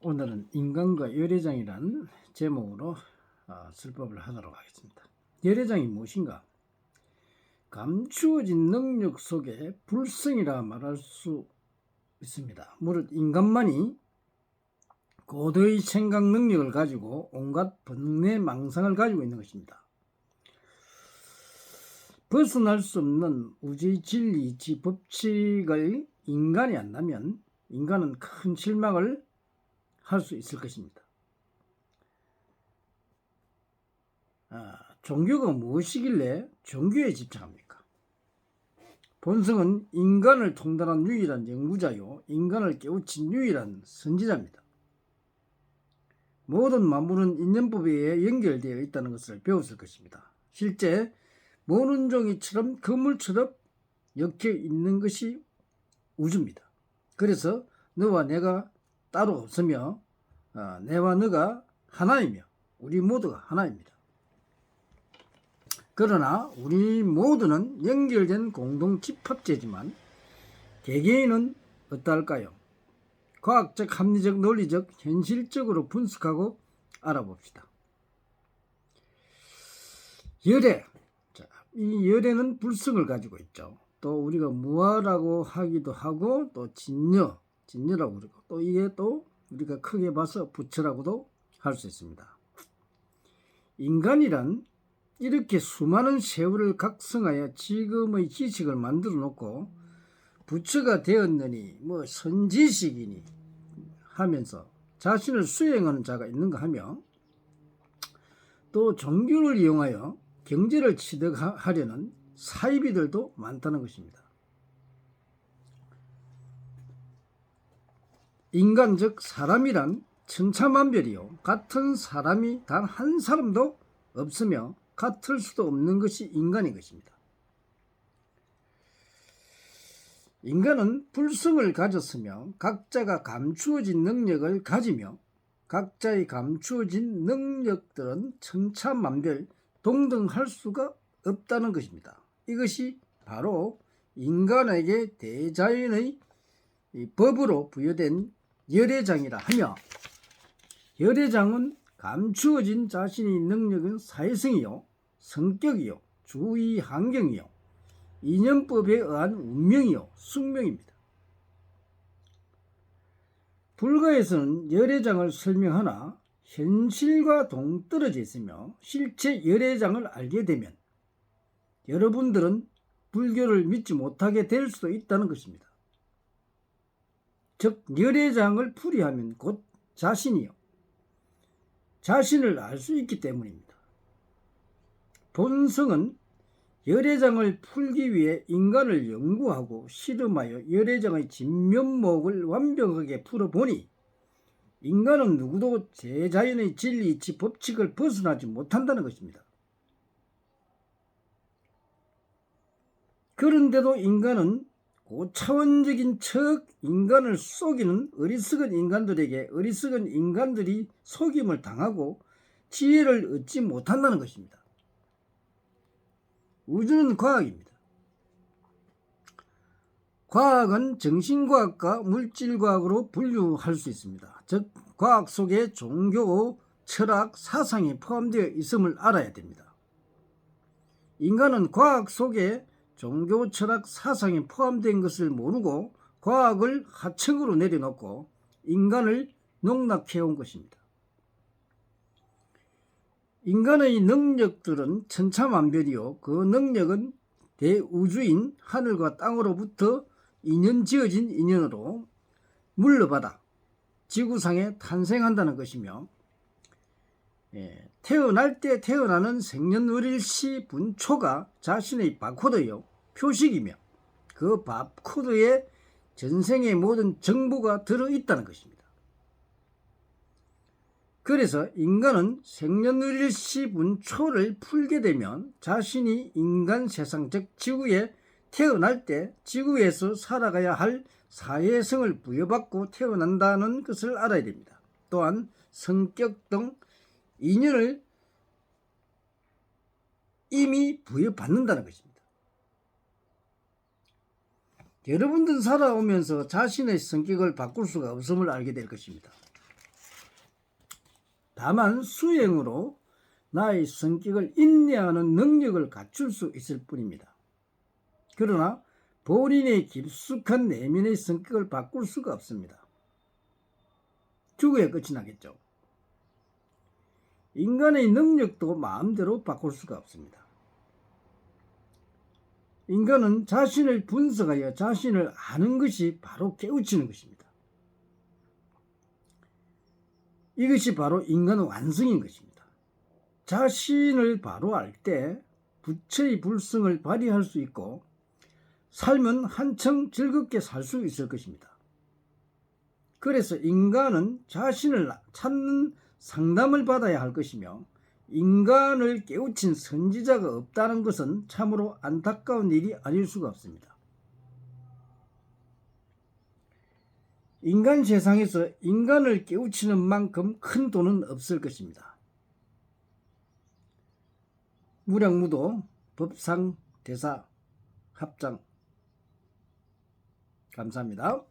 오늘은 인간과 열애장이란 제목으로 설법을 하도록 하겠습니다. 열애장이 무엇인가? 감추어진 능력 속에 불성이라 말할 수 있습니다. 무릇 인간만이 고도의 생각 능력을 가지고 온갖 번뇌 망상을 가지고 있는 것입니다. 벗어날 수 없는 우주의 진리, 이치, 법칙을 인간이 안다면 인간은 큰 실망을 할 수 있을 것입니다. 종교가 무엇이길래 종교에 집착합니까? 본성은 인간을 통달한 유일한 연구자요, 인간을 깨우친 유일한 선지자입니다. 모든 만물은 인연법에 연결되어 있다는 것을 배웠을 것입니다. 실제 모든 종이처럼 그물처럼 엮여 있는 것이 우주입니다. 그래서 너와 내가 따로 없으며 내와 너가 하나이며 우리 모두가 하나입니다. 그러나 우리 모두는 연결된 공동 집합체지만 개개인은 어떠할까요? 과학적, 합리적, 논리적, 현실적으로 분석하고 알아봅시다. 열애. 이 열애는 불성을 가지고 있죠. 또 우리가 무아라고 하기도 하고 또 진여라고 그러고 또 이게 또 우리가 크게 봐서 부처라고도 할 수 있습니다. 인간이란 이렇게 수많은 세월을 각성하여 지금의 지식을 만들어 놓고 부처가 되었느니 뭐 선지식이니 하면서 자신을 수행하는 자가 있는가 하며 또 종교를 이용하여 경제를 취득하려는 사이비들도 많다는 것입니다. 인간 즉 사람이란 천차만별이요, 같은 사람이 단 한 사람도 없으며 같을 수도 없는 것이 인간인 것입니다. 인간은 불성을 가졌으며 각자가 감추어진 능력을 가지며 각자의 감추어진 능력들은 천차만별 동등할 수가 없다는 것입니다. 이것이 바로 인간에게 대자연의 법으로 부여된 열애장이라 하며, 열애장은 감추어진 자신의 능력은 사회성이요, 성격이요, 주위 환경이요, 인연법에 의한 운명이요, 숙명입니다. 불가에서는 열애장을 설명하나 현실과 동떨어져 있으며 실제 열애장을 알게 되면 여러분들은 불교를 믿지 못하게 될 수도 있다는 것입니다. 즉 열애장을 풀이하면 곧 자신이요, 자신을 알 수 있기 때문입니다. 본성은 열애장을 풀기 위해 인간을 연구하고 실험하여 열애장의 진면목을 완벽하게 풀어보니 인간은 누구도 제자연의 진리, 이치, 법칙을 벗어나지 못한다는 것입니다. 그런데도 인간은 고차원적인 척 인간을 속이는 어리석은 인간들에게 어리석은 인간들이 속임을 당하고 지혜를 얻지 못한다는 것입니다. 우주는 과학입니다. 과학은 정신과학과 물질과학으로 분류할 수 있습니다. 즉 과학 속에 종교, 철학, 사상이 포함되어 있음을 알아야 됩니다. 인간은 과학 속에 종교, 철학, 사상이 포함된 것을 모르고 과학을 하층으로 내려놓고 인간을 농락해온 것입니다. 인간의 능력들은 천차만별이요, 그 능력은 대우주인 하늘과 땅으로부터 인연 지어진 인연으로 물러받아 지구상에 탄생한다는 것이며, 태어날 때 태어나는 생년월일시 분초가 자신의 바코드요, 표식이며 그 바코드에 전생의 모든 정보가 들어있다는 것입니다. 그래서 인간은 생년월일시 분초를 풀게 되면 자신이 인간 세상 즉 지구에 태어날 때 지구에서 살아가야 할 사회성을 부여받고 태어난다는 것을 알아야 됩니다. 또한 성격 등 인연을 이미 부여받는다는 것입니다. 여러분들은 살아오면서 자신의 성격을 바꿀 수가 없음을 알게 될 것입니다. 다만 수행으로 나의 성격을 인내하는 능력을 갖출 수 있을 뿐입니다. 그러나 본인의 깊숙한 내면의 성격을 바꿀 수가 없습니다. 죽어야 끝이 나겠죠. 인간의 능력도 마음대로 바꿀 수가 없습니다. 인간은 자신을 분석하여 자신을 아는 것이 바로 깨우치는 것입니다. 이것이 바로 인간의 완성인 것입니다. 자신을 바로 알 때 부처의 불성을 발휘할 수 있고 삶은 한층 즐겁게 살 수 있을 것입니다. 그래서 인간은 자신을 찾는 상담을 받아야 할 것이며 인간을 깨우친 선지자가 없다는 것은 참으로 안타까운 일이 아닐 수가 없습니다. 인간 세상에서 인간을 깨우치는 만큼 큰 돈은 없을 것입니다. 무량무도 법상 대사 합장 감사합니다.